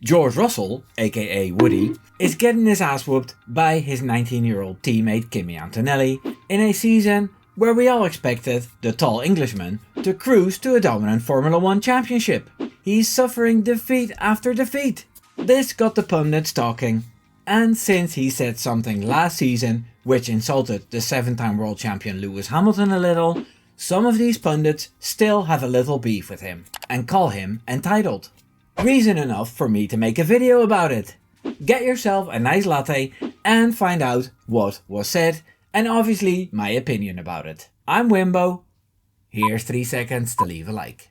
George Russell, aka Woody, is getting his ass whooped by his 19-year-old teammate Kimi Antonelli in a season where we all expected the tall Englishman to cruise to a dominant Formula 1 championship. He's suffering defeat after defeat. This got the pundits talking, and since he said something last season which insulted the 7-time world champion Lewis Hamilton a little, some of these pundits still have a little beef with him and call him entitled. Reason enough for me to make a video about it. Get yourself a nice latte and find out what was said and obviously my opinion about it. I'm Wimbo. Here's 3 seconds to leave a like.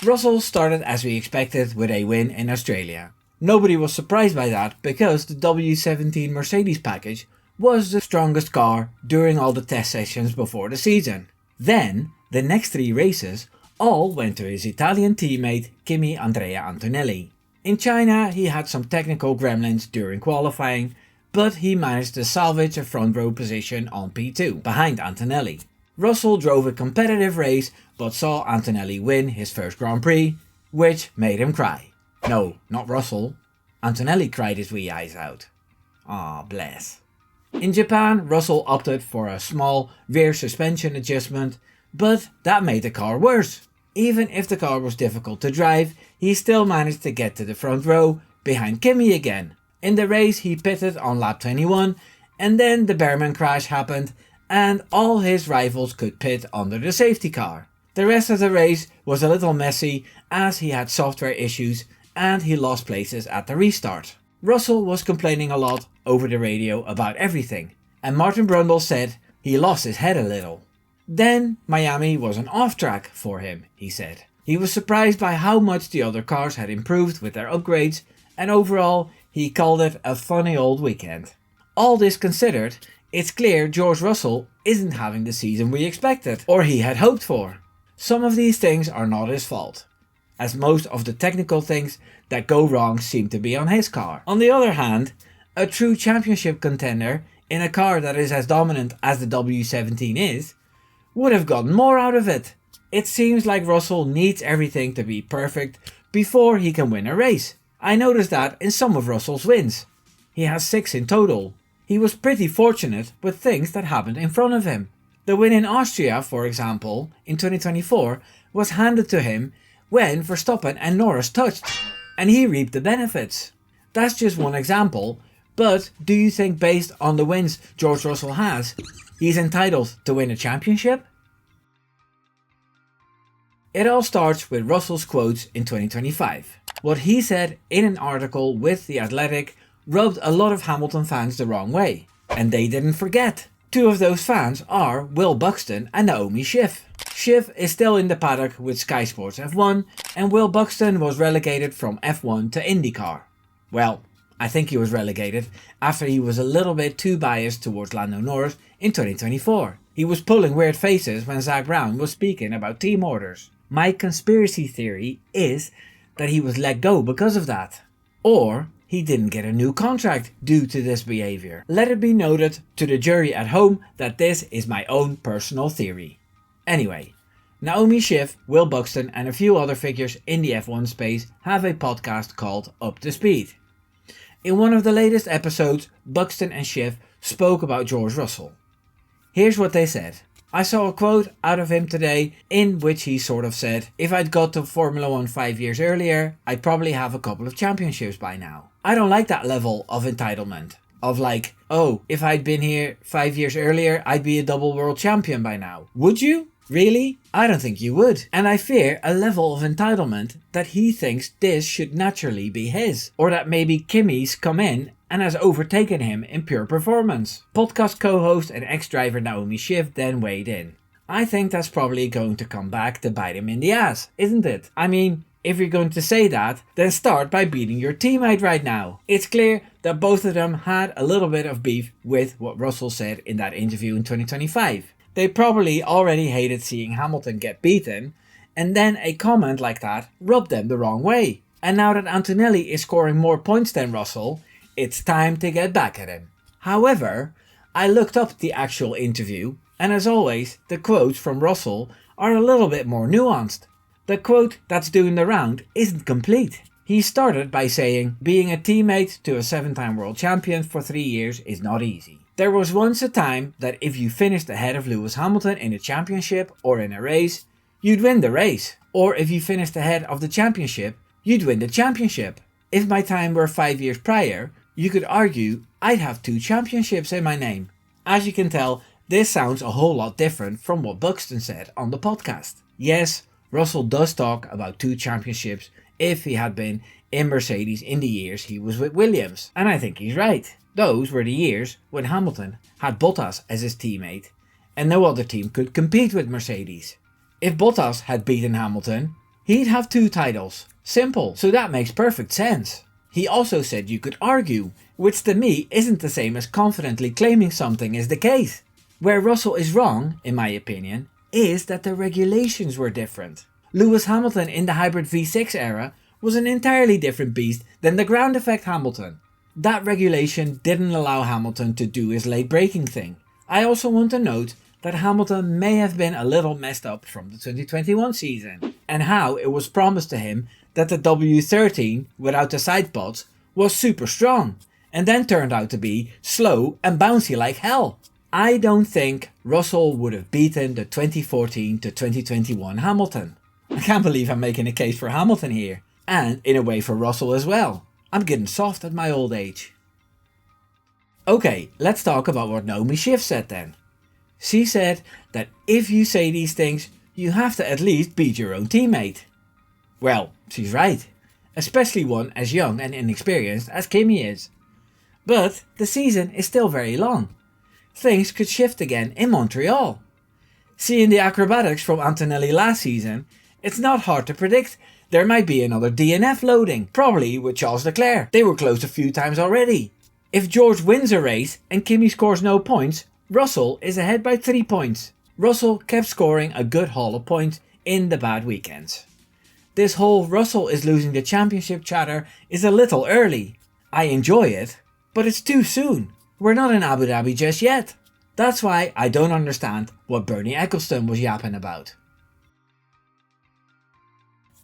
Russell started as we expected with a win in Australia. Nobody was surprised by that because the W17 Mercedes package was the strongest car during all the test sessions before the season. Then, the next 3 races all went to his Italian teammate Kimi Antonelli. In China he had some technical gremlins during qualifying, but he managed to salvage a front row position on P2 behind Antonelli. Russell drove a competitive race but saw Antonelli win his first Grand Prix, which made him cry. No, not Russell. Antonelli cried his wee eyes out. Aw, bless. In Japan, Russell opted for a small rear suspension adjustment, but that made the car worse. Even if the car was difficult to drive, he still managed to get to the front row behind Kimi again. In the race he pitted on lap 21 and then the Bearman crash happened and all his rivals could pit under the safety car. The rest of the race was a little messy as he had software issues and he lost places at the restart. Russell was complaining a lot over the radio about everything, and Martin Brundle said he lost his head a little. Then Miami was an off track for him, he said. He was surprised by how much the other cars had improved with their upgrades, and overall he called it a funny old weekend. All this considered, it's clear George Russell isn't having the season we expected, or he had hoped for. Some of these things are not his fault, as most of the technical things that go wrong seem to be on his car. On the other hand, a true championship contender in a car that is as dominant as the W17 is, would have gotten more out of it. It seems like Russell needs everything to be perfect before he can win a race. I noticed that in some of Russell's wins. He has 6 in total. He was pretty fortunate with things that happened in front of him. The win in Austria, for example, in 2024 was handed to him when Verstappen and Norris touched, and he reaped the benefits. That's just one example, but do you think based on the wins George Russell has, he's entitled to win a championship? It all starts with Russell's quotes in 2025. What he said in an article with The Athletic rubbed a lot of Hamilton fans the wrong way, and they didn't forget. 2 of those fans are Will Buxton and Naomi Schiff. Schiff is still in the paddock with Sky Sports F1 and Will Buxton was relegated from F1 to IndyCar. Well, I think he was relegated after he was a little bit too biased towards Lando Norris in 2024. He was pulling weird faces when Zak Brown was speaking about team orders. My conspiracy theory is that he was let go because of that. Or he didn't get a new contract due to this behavior. Let it be noted to the jury at home that this is my own personal theory. Anyway, Naomi Schiff, Will Buxton and a few other figures in the F1 space have a podcast called Up to Speed. In one of the latest episodes, Buxton and Schiff spoke about George Russell. Here's what they said. I saw a quote out of him today in which he sort of said, if I'd got to Formula 1 5 years earlier, I'd probably have a couple of championships by now. I don't like that level of entitlement. Of like, oh, if I'd been here 5 years earlier, I'd be a double world champion by now. Would you? Really? I don't think you would. And I fear a level of entitlement that he thinks this should naturally be his. Or that maybe Kimi's come in and has overtaken him in pure performance. Podcast co-host and ex-driver Naomi Schiff then weighed in. I think that's probably going to come back to bite him in the ass, isn't it? I mean, if you're going to say that, then start by beating your teammate right now. It's clear that both of them had a little bit of beef with what Russell said in that interview in 2025. They probably already hated seeing Hamilton get beaten, and then a comment like that rubbed them the wrong way. And now that Antonelli is scoring more points than Russell, it's time to get back at him. However, I looked up the actual interview, and as always, the quotes from Russell are a little bit more nuanced. the quote that's doing the round isn't complete. He started by saying, being a teammate to a 7-time world champion for 3 years is not easy. There was once a time that if you finished ahead of Lewis Hamilton in a championship or in a race, you'd win the race. Or if you finished ahead of the championship, you'd win the championship. If my time were 5 years prior, you could argue I'd have 2 championships in my name. As you can tell, this sounds a whole lot different from what Buxton said on the podcast. Yes, Russell does talk about 2 championships if he had been in Mercedes in the years he was with Williams, and I think he's right. Those were the years when Hamilton had Bottas as his teammate and no other team could compete with Mercedes. If Bottas had beaten Hamilton, he'd have 2 titles. Simple, so that makes perfect sense. He also said you could argue, which to me isn't the same as confidently claiming something is the case. Where Russell is wrong, in my opinion, is that the regulations were different. Lewis Hamilton in the hybrid V6 era was an entirely different beast than the ground effect Hamilton. That regulation didn't allow Hamilton to do his late braking thing. I also want to note that Hamilton may have been a little messed up from the 2021 season, and how it was promised to him that the W13 without the side pods was super strong, and then turned out to be slow and bouncy like hell. I don't think Russell would have beaten the 2014 to 2021 Hamilton. I can't believe I'm making a case for Hamilton here, and in a way for Russell as well. I'm getting soft at my old age. Okay, let's talk about what Naomi Schiff said then. She said that if you say these things, you have to at least beat your own teammate. Well, she's right, especially one as young and inexperienced as Kimi is. But the season is still very long. Things could shift again in Montreal. Seeing the acrobatics from Antonelli last season, it's not hard to predict there might be another DNF loading, probably with Charles Leclerc. They were close a few times already. If George wins a race and Kimi scores no points, Russell is ahead by 3 points. Russell kept scoring a good haul of points in the bad weekends. This whole Russell is losing the championship chatter is a little early. I enjoy it, but it's too soon. We're not in Abu Dhabi just yet. That's why I don't understand what Bernie Ecclestone was yapping about.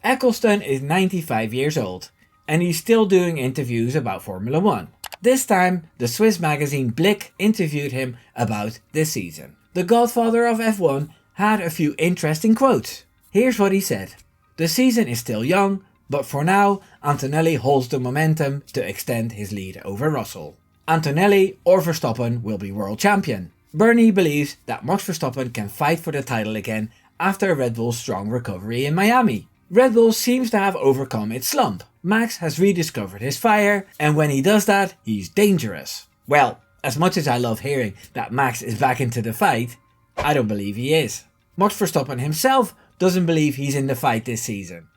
Ecclestone is 95 years old, and he's still doing interviews about Formula 1. This time, the Swiss magazine Blick interviewed him about this season. The godfather of F1 had a few interesting quotes. Here's what he said. The season is still young, but for now, Antonelli holds the momentum to extend his lead over Russell. Antonelli or Verstappen will be world champion. Bernie believes that Max Verstappen can fight for the title again after Red Bull's strong recovery in Miami. Red Bull seems to have overcome its slump. Max has rediscovered his fire, and when he does that, he's dangerous. Well, as much as I love hearing that Max is back into the fight, I don't believe he is. Max Verstappen himself doesn't believe he's in the fight this season.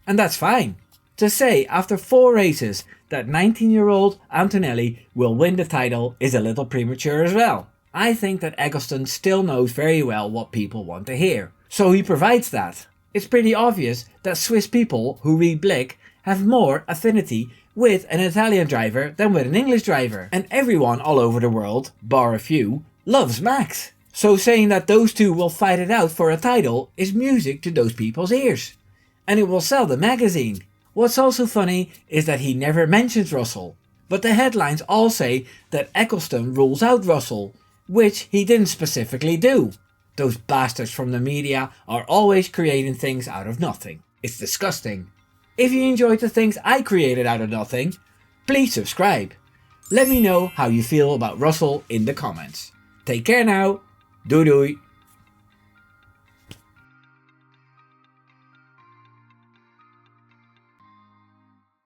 And that's fine. To say after 4 races that 19-year-old Antonelli will win the title is a little premature as well. I think that Ecclestone still knows very well what people want to hear, so he provides that. It's pretty obvious that Swiss people who read Blick have more affinity with an Italian driver than with an English driver, and everyone all over the world, bar a few, loves Max. So saying that those two will fight it out for a title is music to those people's ears, and it will sell the magazine. What's also funny is that he never mentions Russell, but the headlines all say that Ecclestone rules out Russell, which he didn't specifically do. Those bastards from the media are always creating things out of nothing. It's disgusting. If you enjoyed the things I created out of nothing, please subscribe. Let me know how you feel about Russell in the comments. Take care now. Doei doei.